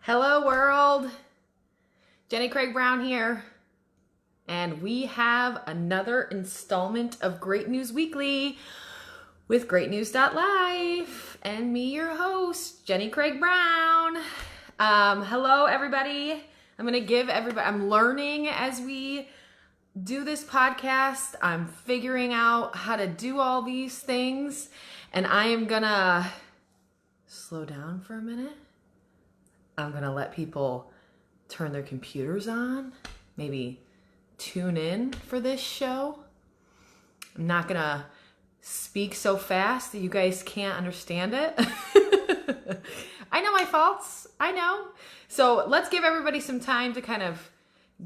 Hello world, Jenny Craig Brown here, and we have another installment of Great News Weekly with greatnews.life and me, your host, Jenny Craig Brown. Hello everybody. I'm learning as we do this podcast. I'm figuring out how to do all these things, and I am gonna slow down for a minute. I'm going to let people turn their computers on, maybe tune in for this show. I'm not going to speak so fast that you guys can't understand it. I know my faults. I know. So let's give everybody some time to kind of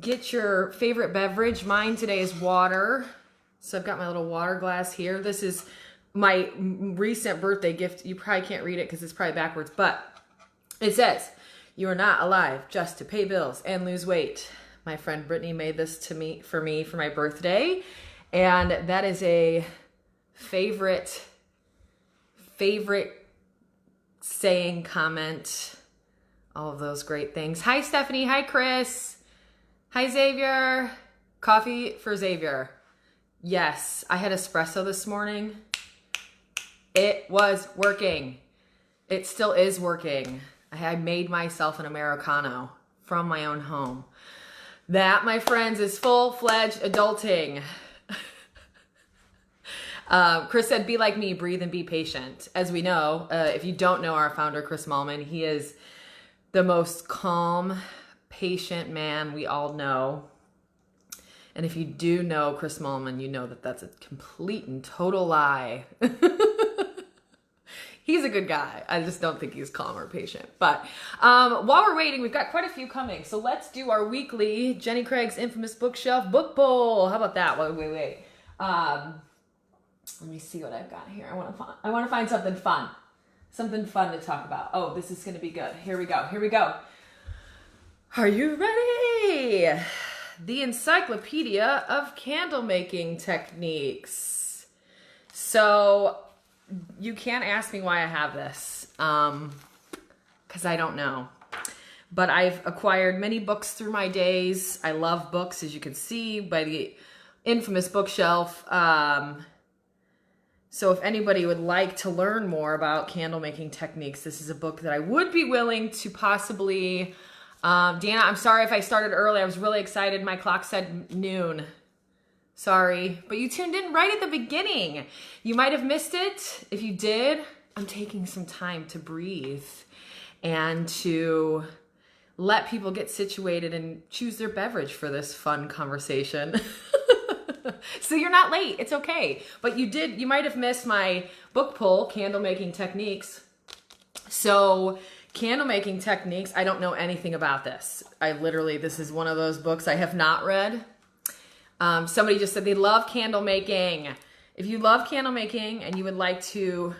get your favorite beverage. Mine today is water. So I've got my little water glass here. This is my recent birthday gift. You probably can't read it because it's probably backwards, but it says, "You are not alive just to pay bills and lose weight." My friend Brittany made this for me for my birthday. And that is a favorite saying, comment, all of those great things. Hi, Stephanie. Hi, Chris. Hi, Xavier. Coffee for Xavier. Yes, I had espresso this morning. It was working. It still is working. I made myself an Americano from my own home. That, my friends, is full-fledged adulting. Chris said, "Be like me, breathe and be patient." As we know, if you don't know our founder, Chris Mallman, he is the most calm, patient man we all know. And if you do know Chris Mallman, you know that that's a complete and total lie. He's a good guy. I just don't think he's calm or patient. But while we're waiting, we've got quite a few coming. So let's do our weekly Jenny Craig's Infamous Bookshelf book poll. How about that? Wait. Let me see what I've got here. I want to find something fun. Something fun to talk about. Oh, this is going to be good. Here we go. Are you ready? The Encyclopedia of Candle Making Techniques. So you can't ask me why I have this, because I don't know. But I've acquired many books through my days. I love books, as you can see by the infamous bookshelf. So if anybody would like to learn more about candle making techniques, this is a book that I would be willing to possibly... Dana, I'm sorry if I started early. I was really excited. My clock said noon. Sorry, but you tuned in right at the beginning. You might have missed it. If you did, I'm taking some time to breathe and to let people get situated and choose their beverage for this fun conversation. So you're not late. It's okay. But you might have missed my book poll, Candle Making Techniques. So candle making techniques, I don't know anything about this. This is one of those books I have not read. Somebody just said they love candle making. If you love candle making and you would like to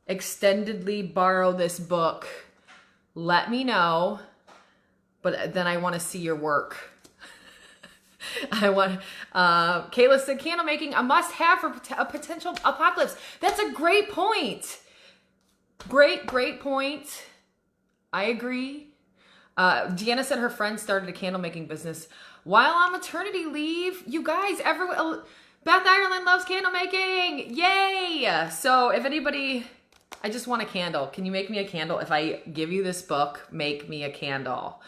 extendedly borrow this book, let me know. But then I want to see your work. Kayla said candle making a must-have for a potential apocalypse. That's a great point. Great point. I agree. Deanna said her friend started a candle making business while on maternity leave. You guys, Beth Ireland loves candle making. Yay! So if anybody, I just want a candle. Can you make me a candle? If I give you this book, make me a candle.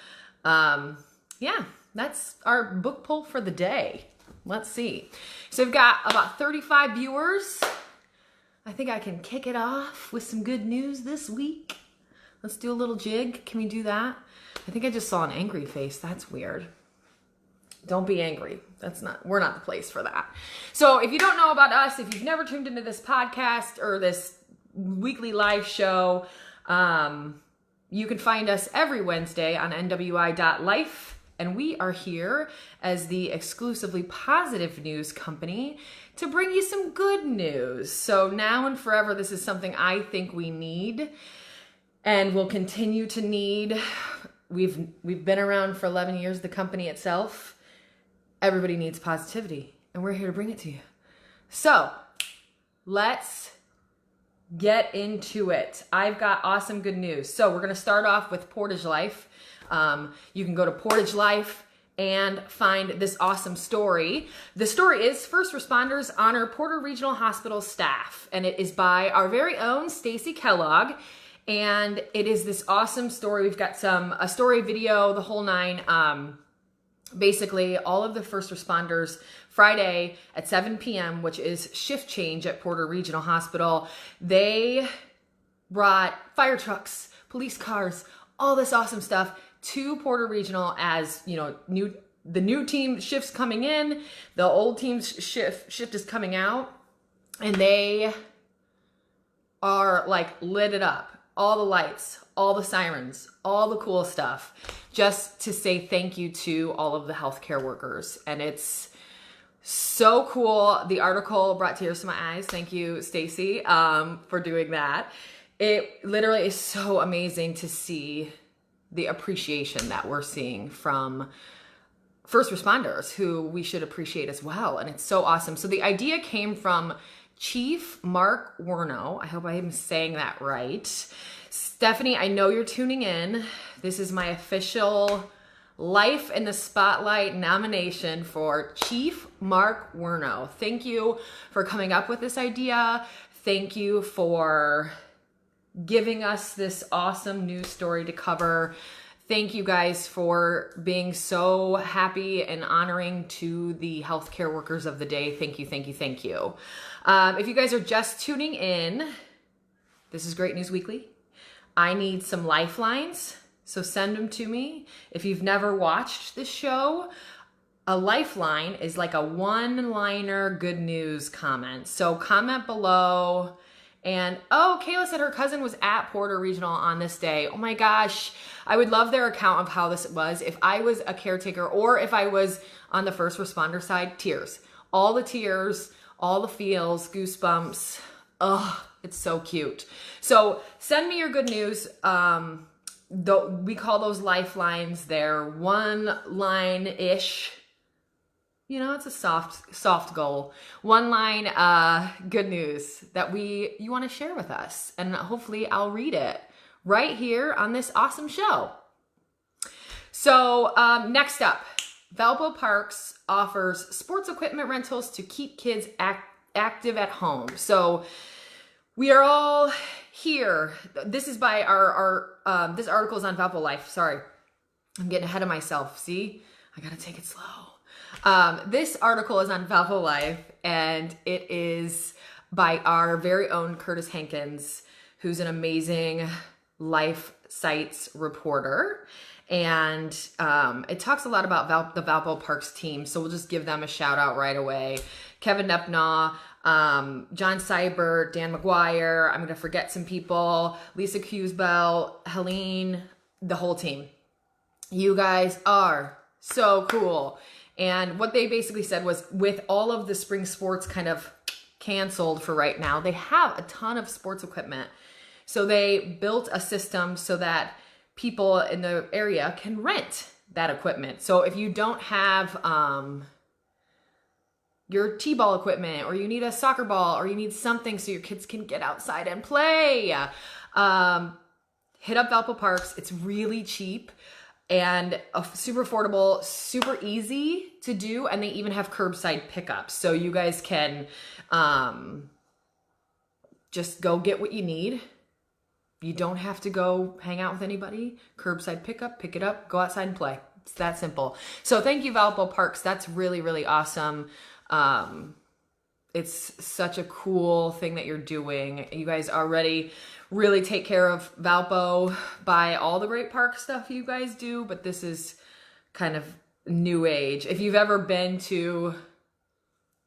Yeah, that's our book poll for the day. Let's see. So we've got about 35 viewers. I think I can kick it off with some good news this week. Let's do a little jig. Can we do that? I think I just saw an angry face. That's weird. Don't be angry. We're not the place for that. So if you don't know about us, if you've never tuned into this podcast or this weekly live show, you can find us every Wednesday on NWI.Life. And we are here as the exclusively positive news company to bring you some good news. So now and forever, this is something I think we need and will continue to need. We've been around for 11 years, the company itself. Everybody needs positivity, and we're here to bring it to you. So let's get into it. I've got awesome good news. So we're going to start off with Portage.Life. You can go to Portage.Life and find this awesome story. The story is First Responders Honor Porter Regional Hospital Staff, and it is by our very own Stacy Kellogg. And it is this awesome story. We've got a story video, the whole nine. Basically, all of the first responders Friday at 7 p.m., which is shift change at Porter Regional Hospital, they brought fire trucks, police cars, all this awesome stuff to Porter Regional as, you know, the new team shift's coming in, the old team's shift is coming out, and they are like lit it up. All the lights, all the sirens, all the cool stuff, just to say thank you to all of the healthcare workers. And it's so cool. The article brought tears to my eyes. Thank you, Stacy, for doing that. It literally is so amazing to see the appreciation that we're seeing from first responders, who we should appreciate as well. And it's so awesome. So the idea came from Chief Mark Werno. I hope I am saying that right. Stephanie, I know you're tuning in. This is my official Life in the Spotlight nomination for Chief Mark Werno. Thank you for coming up with this idea. Thank you for giving us this awesome news story to cover. Thank you guys for being so happy and honoring to the healthcare workers of the day. Thank you, thank you, thank you. If you guys are just tuning in, this is Great News Weekly. I need some lifelines, so send them to me. If you've never watched this show, a lifeline is like a one-liner good news comment. So comment below. And, oh, Kayla said her cousin was at Porter Regional on this day. Oh my gosh. I would love their account of how this was. If I was a caretaker or if I was on the first responder side, tears. All the tears, all the feels, goosebumps. Ugh, it's so cute. So send me your good news. We call those lifelines. They're one line-ish. You know, it's a soft goal. One line good news that you want to share with us. And hopefully I'll read it right here on this awesome show. So next up, Valpo Parks offers sports equipment rentals to keep kids active at home. So we are all here. This is by this article is on Valpo.Life. Sorry, I'm getting ahead of myself. See, I got to take it slow. This article is on Valpo.Life, and it is by our very own Curtis Hankins, who's an amazing life sites reporter. And it talks a lot about the Valpo Parks team, so we'll just give them a shout out right away. Kevin Nepnaw, John Seibert, Dan McGuire, I'm going to forget some people, Lisa Cusbell, Helene, the whole team. You guys are so cool. And what they basically said was, with all of the spring sports kind of canceled for right now, they have a ton of sports equipment. So they built a system so that people in the area can rent that equipment. So if you don't have your t-ball equipment, or you need a soccer ball, or you need something so your kids can get outside and play, hit up Valpo Parks. It's really cheap and super affordable, super easy to do, and they even have curbside pickup. So you guys can just go get what you need. You don't have to go hang out with anybody. Curbside pickup, pick it up, go outside and play. It's that simple. So thank you, Valpo Parks. That's really, really awesome. It's such a cool thing that you're doing. You guys already really take care of Valpo by all the great park stuff you guys do, but this is kind of new age. If you've ever been to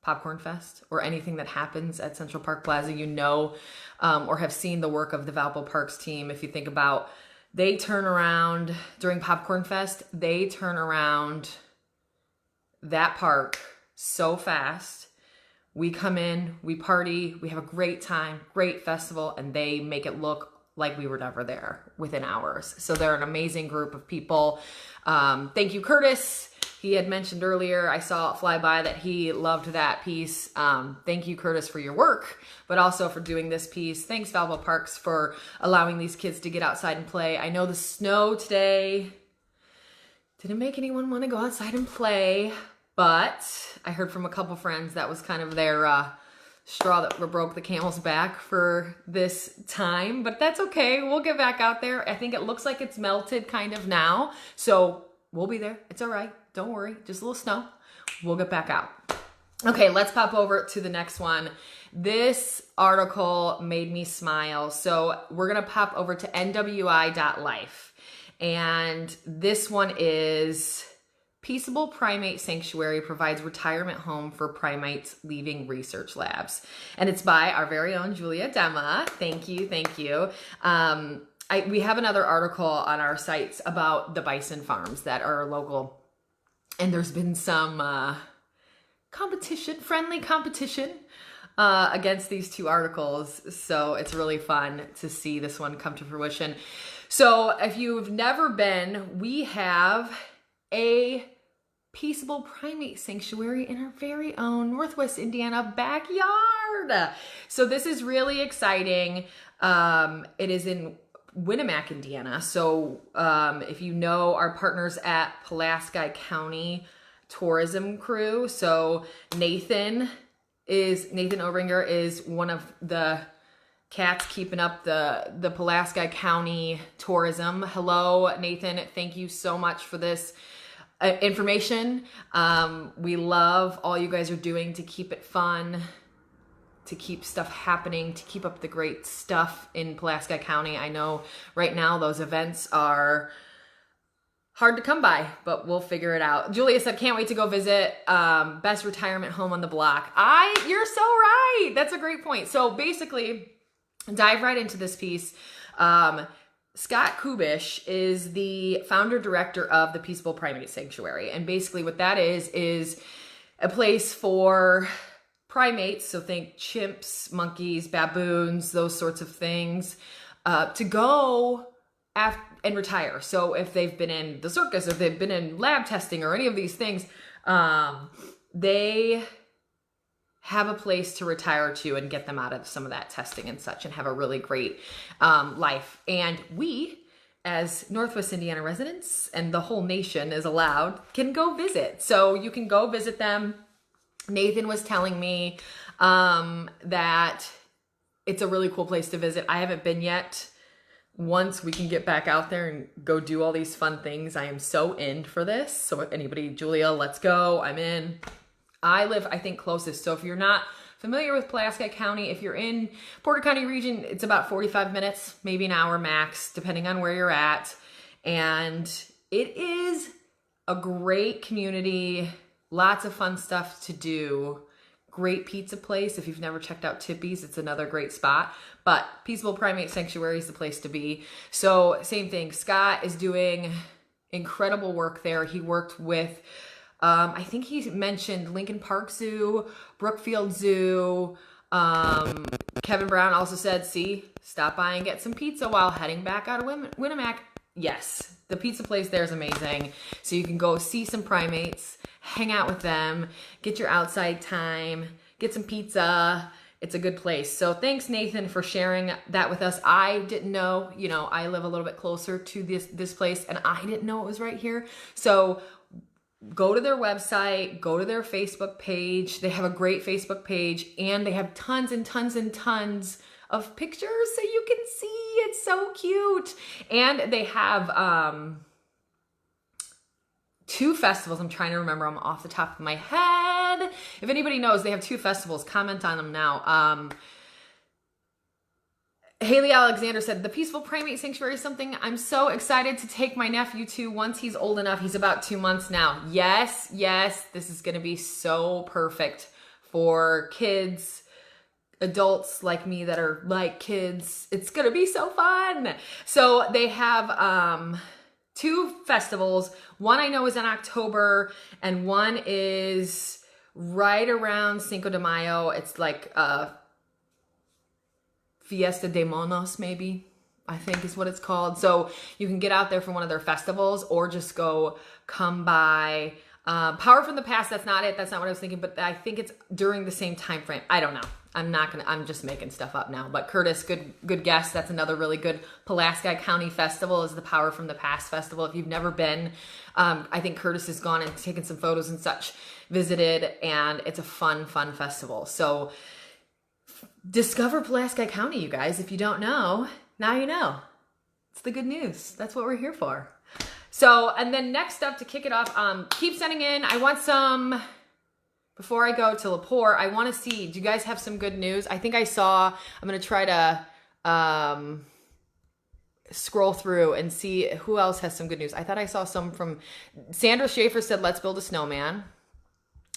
Popcorn Fest or anything that happens at Central Park Plaza, you know, or have seen the work of the Valpo Parks team. If you think about, they turn around during Popcorn Fest, they turn around that park so fast. We come in, we party, we have a great time, great festival, and they make it look like we were never there within hours. So they're an amazing group of people. Thank you, Curtis. He had mentioned earlier, I saw it fly by that he loved that piece. Thank you, Curtis, for your work, but also for doing this piece. Thanks, Valpo Parks, for allowing these kids to get outside and play. I know the snow today didn't make anyone want to go outside and play, but I heard from a couple friends that was kind of their straw that broke the camel's back for this time, but that's okay. We'll get back out there. I think it looks like it's melted kind of now, so we'll be there. It's all right. Don't worry. Just a little snow. We'll get back out. Okay, let's pop over to the next one. This article made me smile. So we're going to pop over to NWI.Life. And this one is Peaceable Primate Sanctuary provides retirement home for primates leaving research labs. And it's by our very own Julia Dema. Thank you. Thank you. We have another article on our sites about the bison farms that are local. And there's been some friendly competition against these two articles. So it's really fun to see this one come to fruition. So if you've never been, we have a peaceable primate sanctuary in our very own Northwest Indiana backyard. So this is really exciting. It is in Winamac, Indiana. So if you know our partners at Pulaski County Tourism Crew, so Nathan Obringer is one of the cats keeping up the Pulaski County tourism. Hello, Nathan. Thank you so much for this information. We love all you guys are doing to keep it fun, to keep stuff happening, to keep up the great stuff in Pulaski County. I know right now those events are hard to come by, but we'll figure it out. Julia said, can't wait to go visit. Best retirement home on the block. You're so right. That's a great point. So basically, dive right into this piece. Scott Kubish is the founder director of the Peaceable Primate Sanctuary. And basically what that is a place for primates, so think chimps, monkeys, baboons, those sorts of things, to go and retire. So if they've been in the circus, if they've been in lab testing or any of these things, they have a place to retire to and get them out of some of that testing and such and have a really great life. And we, as Northwest Indiana residents and the whole nation is allowed, can go visit. So you can go visit them. Nathan was telling me that it's a really cool place to visit. I haven't been yet. Once we can get back out there and go do all these fun things, I am so in for this. So if anybody, Julia, let's go. I'm in. I live, I think, closest. So if you're not familiar with Pulaski County, if you're in Porter County region, it's about 45 minutes, maybe an hour max, depending on where you're at. And it is a great community. Lots of fun stuff to do. Great pizza place. If you've never checked out Tippy's, it's another great spot. But Peaceable Primate Sanctuary is the place to be. So same thing. Scott is doing incredible work there. He worked with, I think he mentioned Lincoln Park Zoo, Brookfield Zoo. Kevin Brown also said, stop by and get some pizza while heading back out of Winamac. Yes, the pizza place there is amazing. So you can go see some primates, hang out with them, get your outside time, get some pizza. It's a good place. So thanks, Nathan, for sharing that with us. I didn't know, I live a little bit closer to this place and I didn't know it was right here. So go to their website, go to their Facebook page. They have a great Facebook page and they have tons and tons and tons of pictures so you can see. It's so cute. And they have two festivals. I'm trying to remember them off the top of my head. If anybody knows, they have two festivals. Comment on them now. Haley Alexander said, the Peaceful Primate Sanctuary is something I'm so excited to take my nephew to once he's old enough. He's about 2 months now. Yes, this is going to be so perfect for kids, adults like me that are like kids. It's going to be so fun. So they have two festivals. One I know is in October and one is right around Cinco de Mayo. It's like Fiesta de Monos, maybe. I think is what it's called. So you can get out there for one of their festivals or just come by. Power from the Past, that's not it. That's not what I was thinking, but I think it's during the same time frame. I don't know. I'm just making stuff up now. But Curtis, good guess. That's another really good Pulaski County festival is the Power from the Past festival. If you've never been, I think Curtis has gone and taken some photos and such, visited, and it's a fun festival. So discover Pulaski County, you guys. If you don't know, now you know. It's the good news. That's what we're here for. So, and then next up to kick it off, keep sending in. I want some, before I go to LaPorte, I want to see, do you guys have some good news? I think I saw, I'm going to try to scroll through and see who else has some good news. I thought I saw some from, Sandra Schaefer said, let's build a snowman.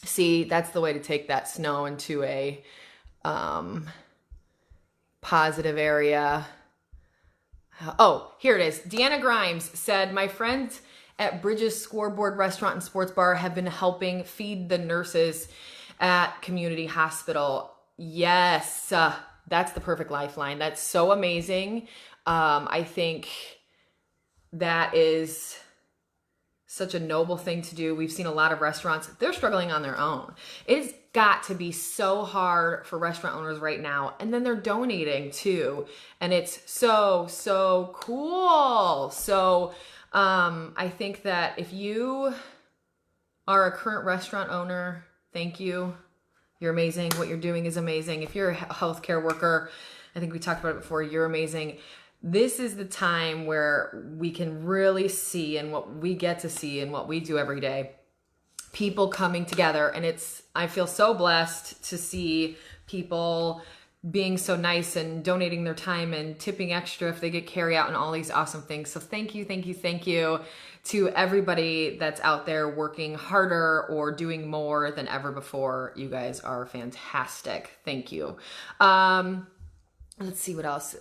See, that's the way to take that snow into a positive area. Oh, here it is. Deanna Grimes said, my friends at Bridges Scoreboard Restaurant and Sports Bar have been helping feed the nurses at Community Hospital. Yes, that's the perfect lifeline. That's so amazing. I think that is such a noble thing to do. We've seen a lot of restaurants, they're struggling on their own. It's got to be so hard for restaurant owners right now. And then they're donating too. And it's so cool. So I think that if you are a current restaurant owner, thank you. You're amazing. What you're doing is amazing. If you're a healthcare worker, I think we talked about it before, you're amazing. This is the time where we can really see, and what we get to see and what we do every day, people coming together. And I feel so blessed to see people being so nice and donating their time and tipping extra if they get carry out and all these awesome things. So thank you to everybody that's out there working harder or doing more than ever before. You guys are fantastic. Thank you. Let's see what else.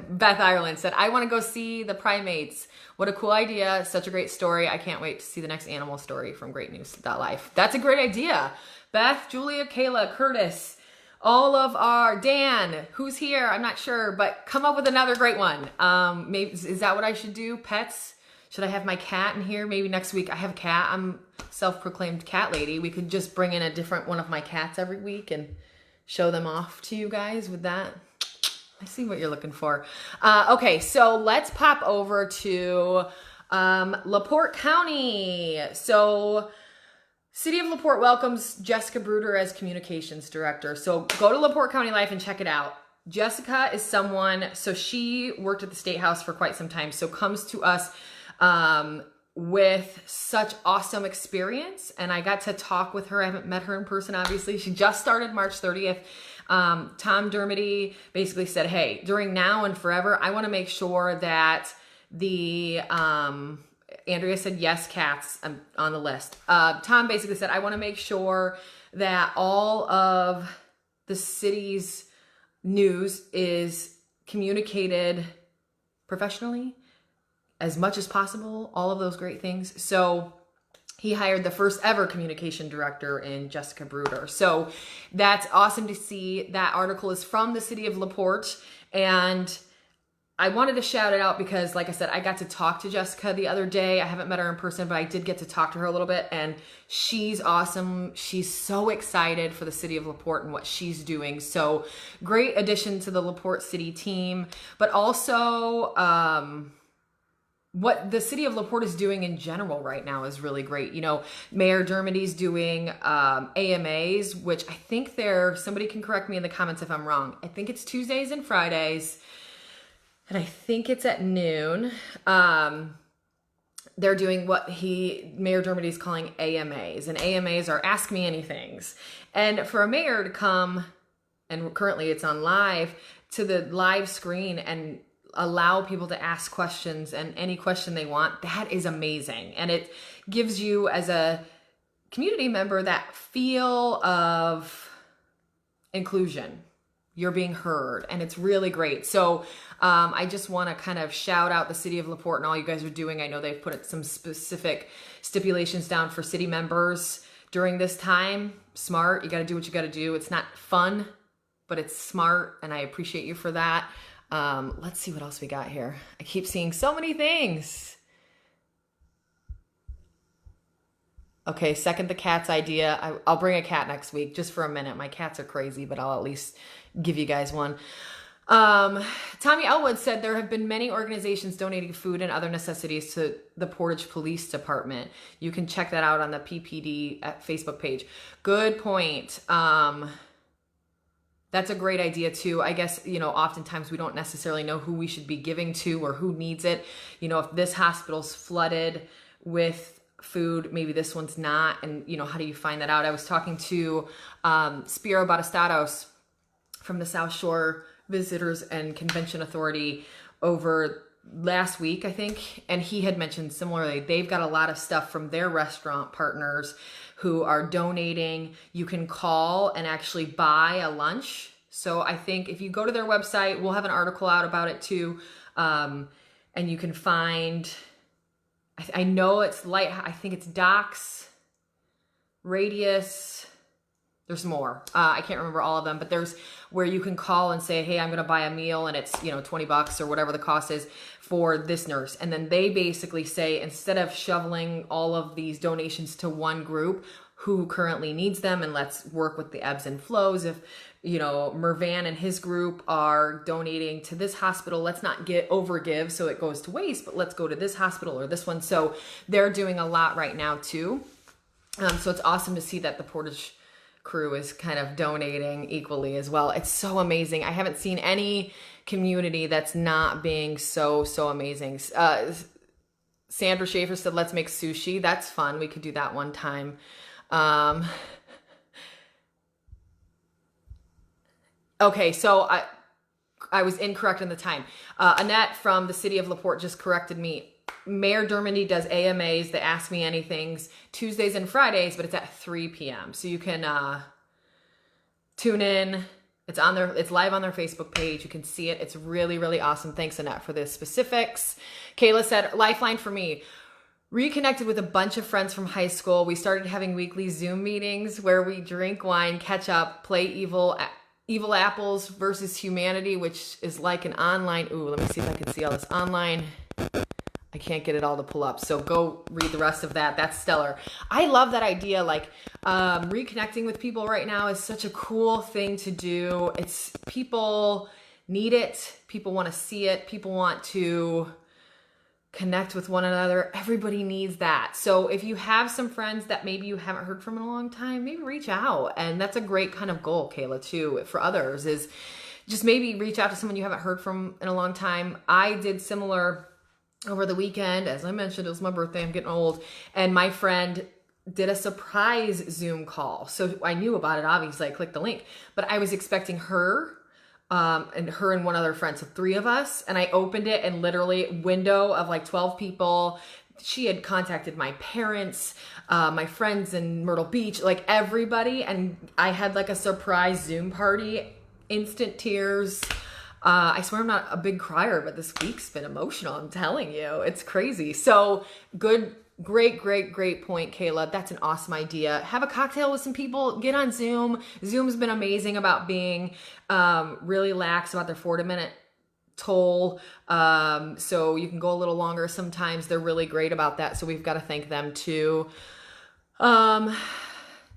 Beth Ireland said, I want to go see the primates. What a cool idea. Such a great story. I can't wait to see the next animal story from GreatNews.Life. That's a great idea. Beth, Julia, Kayla, Curtis, all of our, Dan, who's here? I'm not sure, but come up with another great one. Maybe, is that what I should do? Pets? Should I have my cat in here? Maybe next week. I have a cat. I'm self-proclaimed cat lady. We could just bring in a different one of my cats every week and show them off to you guys with that. I see what you're looking for. Okay, so let's pop over to LaPorte County. So City of LaPorte welcomes Jessica Bruder as communications director. So go to LaPorte.Life and check it out. Jessica is someone, so she worked at the State House for quite some time, so comes to us with such awesome experience. And I got to talk with her. I haven't met her in person, obviously. She just started March 30th. Tom Dermody basically said, hey, during now and forever, I want to make sure that the, Andrea said, yes, cats on the list. Tom basically said, I want to make sure that all of the city's news is communicated professionally as much as possible, all of those great things. So he hired the first ever communication director in Jessica Bruder. So that's awesome to see. That article is from the City of LaPorte. And I wanted to shout it out because, like I said, I got to talk to Jessica the other day. I haven't met her in person, but I did get to talk to her a little bit. And she's awesome. She's so excited for the City of LaPorte and what she's doing. So great addition to the LaPorte City team. But also, what the City of LaPorte is doing in general right now is really great. You know, Mayor Dermody's doing AMAs, which I think somebody can correct me in the comments if I'm wrong. I think it's Tuesdays and Fridays, and I think it's at noon. They're doing what Mayor Dermody's calling AMAs, and AMAs are Ask Me Anythings. And for a mayor to come, and currently it's on live, to the live screen and allow people to ask questions and any question they want, that is amazing. And it gives you as a community member that feel of inclusion. You're being heard, and it's really great. So I just want to kind of shout out the City of LaPorte and all you guys are doing. I know they've put some specific stipulations down for city members during this time. Smart. You got to do what you got to do. It's not fun but it's smart, and I appreciate you for that. Let's see what else we got here. I keep seeing so many things. Okay, second the cat's idea. I'll bring a cat next week just for a minute. My cats are crazy, but I'll at least give you guys one. Tommy Elwood said there have been many organizations donating food and other necessities to the Portage Police Department. You can check that out on the PPD Facebook page. Good point. That's a great idea too. I guess, oftentimes we don't necessarily know who we should be giving to or who needs it. If this hospital's flooded with food, maybe this one's not. And, how do you find that out? I was talking to Spiro Batistados from the South Shore Visitors and Convention Authority over last week, I think. And he had mentioned similarly, they've got a lot of stuff from their restaurant partners who are donating. You can call and actually buy a lunch. So I think if you go to their website, we'll have an article out about it too. And you can find, I know it's I think it's Docs, Radius. There's more. I can't remember all of them, but there's where you can call and say, hey, I'm going to buy a meal, and it's, $20 or whatever the cost is for this nurse. And then they basically say, instead of shoveling all of these donations to one group who currently needs them, and let's work with the ebbs and flows. If, Mervan and his group are donating to this hospital, let's not overgive so it goes to waste, but let's go to this hospital or this one. So they're doing a lot right now too. So it's awesome to see that the Portage crew is kind of donating equally as well. It's so amazing. I haven't seen any community that's not being so amazing. Sandra Schaefer said, let's make sushi. That's fun. We could do that one time. Okay, so I was incorrect in the time. Annette from the city of LaPorte just corrected me. Mayor Dermody does AMAs, the Ask Me Anythings, Tuesdays and Fridays, but it's at 3 p.m. So you can tune in. It's live on their Facebook page. You can see it. It's really, really awesome. Thanks, Annette, for the specifics. Kayla said, Lifeline for me. Reconnected with a bunch of friends from high school. We started having weekly Zoom meetings where we drink wine, catch up, play evil apples versus humanity, which is like an online. Ooh, let me see if I can see all this online. I can't get it all to pull up. So go read the rest of that. That's stellar. I love that idea. Like reconnecting with people right now is such a cool thing to do. People need it. People want to see it. People want to connect with one another. Everybody needs that. So if you have some friends that maybe you haven't heard from in a long time, maybe reach out. And that's a great kind of goal, Kayla, too, for others, is just maybe reach out to someone you haven't heard from in a long time. I did similar over the weekend. As I mentioned, it was my birthday. I'm getting old. And my friend did a surprise Zoom call. So I knew about it, obviously. I clicked the link. But I was expecting her and one other friend, so 3 of us. And I opened it, and literally window of like 12 people. She had contacted my parents, my friends in Myrtle Beach, like everybody. And I had like a surprise Zoom party, instant tears. I swear I'm not a big crier, but this week's been emotional. I'm telling you, it's crazy. So great point, Kayla. That's an awesome idea. Have a cocktail with some people, get on Zoom. Zoom's been amazing about being really lax about their 40-minute toll. So you can go a little longer sometimes. They're really great about that. So we've got to thank them too.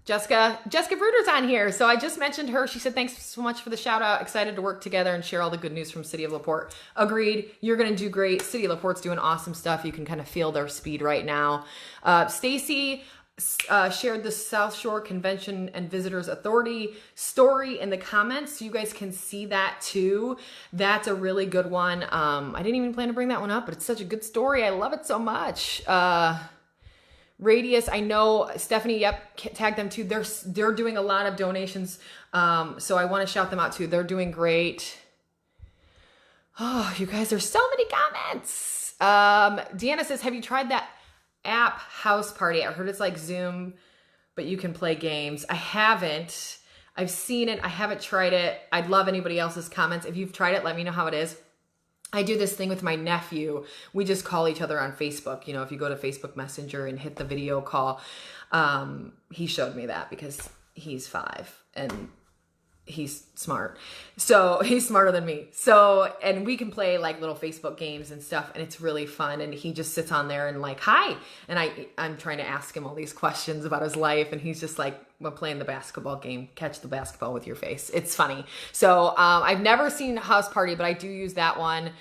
Jessica Bruder's on here. So I just mentioned her. She said, thanks so much for the shout out. Excited to work together and share all the good news from City of LaPorte. Agreed. You're going to do great. City of LaPorte's doing awesome stuff. You can kind of feel their speed right now. Stacy shared the South Shore Convention and Visitors Authority story in the comments. So you guys can see that too. That's a really good one. I didn't even plan to bring that one up, but it's such a good story. I love it so much. Radius, I know Stephanie, tagged them too. They're doing a lot of donations. So I want to shout them out too. They're doing great. Oh, you guys, there's so many comments. Deanna says, have you tried that app House Party? I heard it's like Zoom, but you can play games. I haven't. I've seen it. I haven't tried it. I'd love anybody else's comments. If you've tried it, let me know how it is. I do this thing with my nephew. We just call each other on Facebook. You know, if you go to Facebook Messenger and hit the video call, he showed me that because he's 5 and he's smart. So he's smarter than me. So, and we can play like little Facebook games and stuff, and it's really fun. And he just sits on there and like, hi. And I'm trying to ask him all these questions about his life. And he's just like, we're playing the basketball game, catch the basketball with your face. It's funny. So I've never seen House Party, but I do use that one.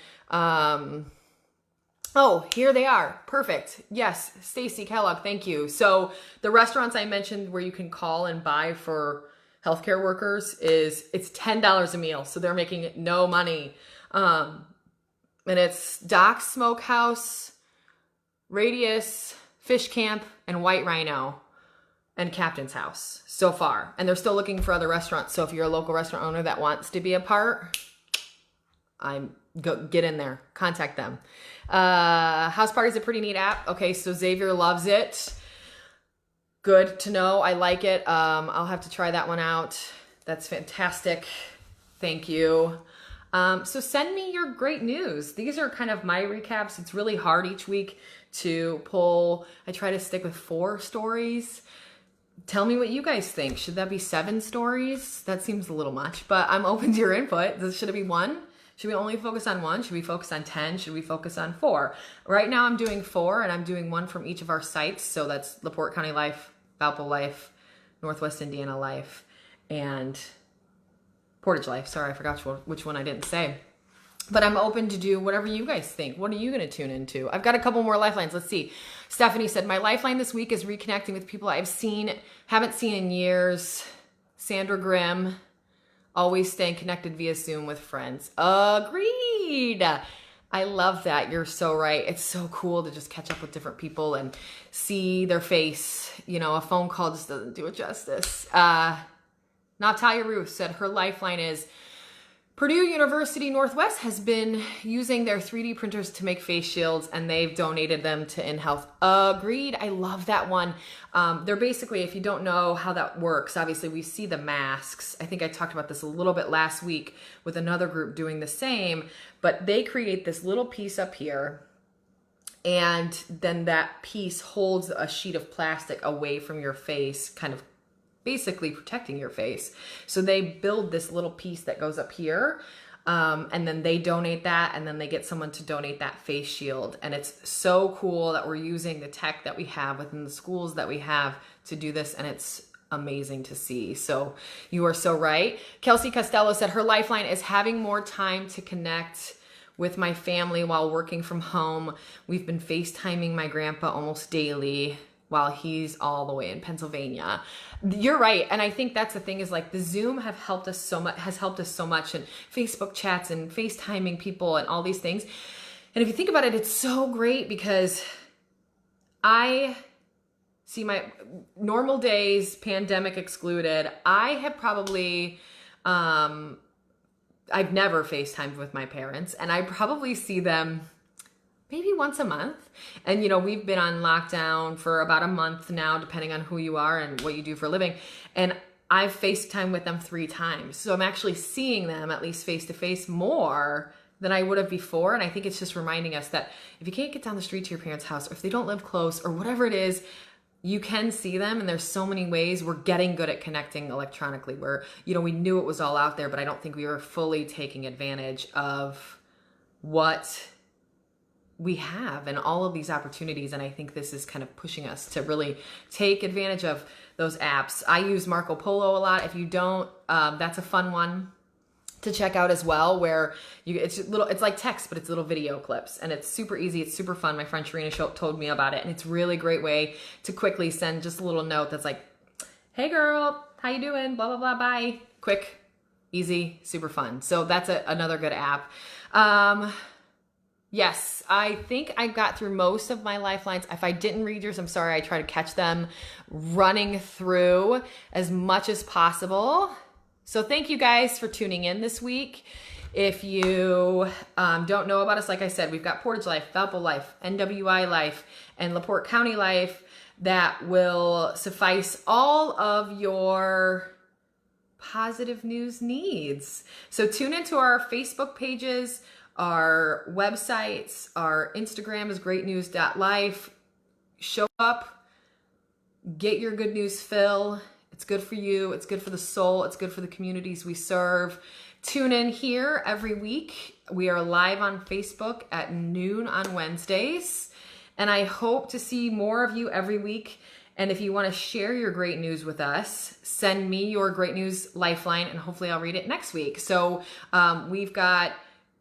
Oh, here they are. Perfect. Yes, Stacy Kellogg, thank you. So the restaurants I mentioned where you can call and buy for healthcare workers it's $10 a meal. So they're making no money. And it's Doc's Smokehouse, Radius, Fish Camp, and White Rhino, and Captain's House so far. And they're still looking for other restaurants. So if you're a local restaurant owner that wants to be a part, get in there, contact them. House Party is a pretty neat app. Okay, so Xavier loves it. Good to know. I like it. I'll have to try that one out. That's fantastic. Thank you. So send me your great news. These are kind of my recaps. It's really hard each week to pull. I try to stick with 4 stories. Tell me what you guys think. Should that be 7 stories? That seems a little much, but I'm open to your input. Should it be 1? Should we only focus on 1? Should we focus on 10? Should we focus on 4? Right now I'm doing 4, and I'm doing 1 from each of our sites. So that's LaPorte.County.Life, Valpo.Life, Northwest Indiana.Life, and Portage.Life. Sorry, I forgot which one I didn't say. But I'm open to do whatever you guys think. What are you going to tune into? I've got a couple more lifelines. Let's see. Stephanie said, my lifeline this week is reconnecting with people haven't seen in years. Sandra Grimm, always staying connected via Zoom with friends. Agreed. I love that. You're so right. It's so cool to just catch up with different people and see their face. You know, a phone call just doesn't do it justice. Natalia Ruth said her lifeline is Purdue University Northwest has been using their 3D printers to make face shields, and they've donated them to InHealth. Agreed. I love that one. They're basically, if you don't know how that works, obviously we see the masks. I think I talked about this a little bit last week with another group doing the same, but they create this little piece up here, and then that piece holds a sheet of plastic away from your face, kind of basically protecting your face. So they build this little piece that goes up here, and then they donate that, and then they get someone to donate that face shield. And it's so cool that we're using the tech that we have within the schools that we have to do this, and it's amazing to see. So you are so right. Kelsey Costello said her lifeline is having more time to connect with my family while working from home. We've been FaceTiming my grandpa almost daily while he's all the way in Pennsylvania. You're right. And I think that's the thing, is like the Zoom has helped us so much, and Facebook chats and FaceTiming people and all these things. And if you think about it, it's so great because I see my normal days, pandemic excluded. I have probably, I've never FaceTimed with my parents, and I probably see them maybe once a month. And, you know, we've been on lockdown for about a month now, depending on who you are and what you do for a living. And I've FaceTimed with them 3 times. So I'm actually seeing them at least face to face more than I would have before. And I think it's just reminding us that if you can't get down the street to your parents' house, or if they don't live close, or whatever it is, you can see them. And there's so many ways. We're getting good at connecting electronically, where, you know, we knew it was all out there, but I don't think we were fully taking advantage of what we have and all of these opportunities. And I think this is kind of pushing us to really take advantage of those apps. I use Marco Polo a lot. If you don't, that's a fun one to check out as well, where it's like text, but it's little video clips, and it's super easy. It's super fun. My friend Sharina told me about it, and it's really great way to quickly send just a little note that's like, hey girl, how you doing? Blah, blah, blah, bye. Quick, easy, super fun. So that's another good app. Yes, I think I got through most of my lifelines. If I didn't read yours, I'm sorry. I try to catch them running through as much as possible. So thank you guys for tuning in this week. If you don't know about us, like I said, we've got Portage.Life, Valpo.Life, NWI.Life, and LaPorte.County.Life that will suffice all of your positive news needs. So tune into our Facebook pages, our websites, our Instagram is greatnews.life. Show up, get your good news fill. It's good for you. It's good for the soul. It's good for the communities we serve. Tune in here every week. We are live on Facebook at noon on Wednesdays. And I hope to see more of you every week. And if you want to share your great news with us, send me your Great News Lifeline, and hopefully I'll read it next week. So we've got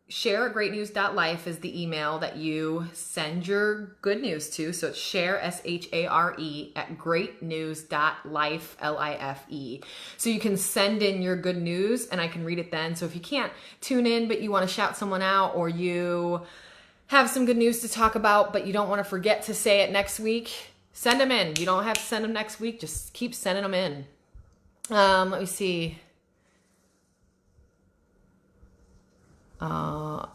share@greatnews.life is the email that you send your good news to. So it's share, SHARE, at greatnews.life, LIFE. So you can send in your good news and I can read it then. So if you can't tune in, but you want to shout someone out, or you have some good news to talk about, but you don't want to forget to say it next week, send them in. You don't have to send them next week. Just keep sending them in. Let me see.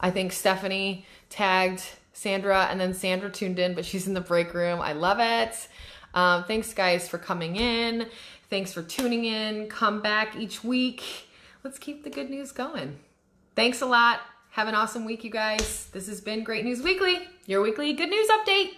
I think Stephanie tagged Sandra, and then Sandra tuned in, but she's in the break room. I love it. Thanks, guys, for coming in. Thanks for tuning in. Come back each week. Let's keep the good news going. Thanks a lot. Have an awesome week, you guys. This has been Great News Weekly, your weekly good news update.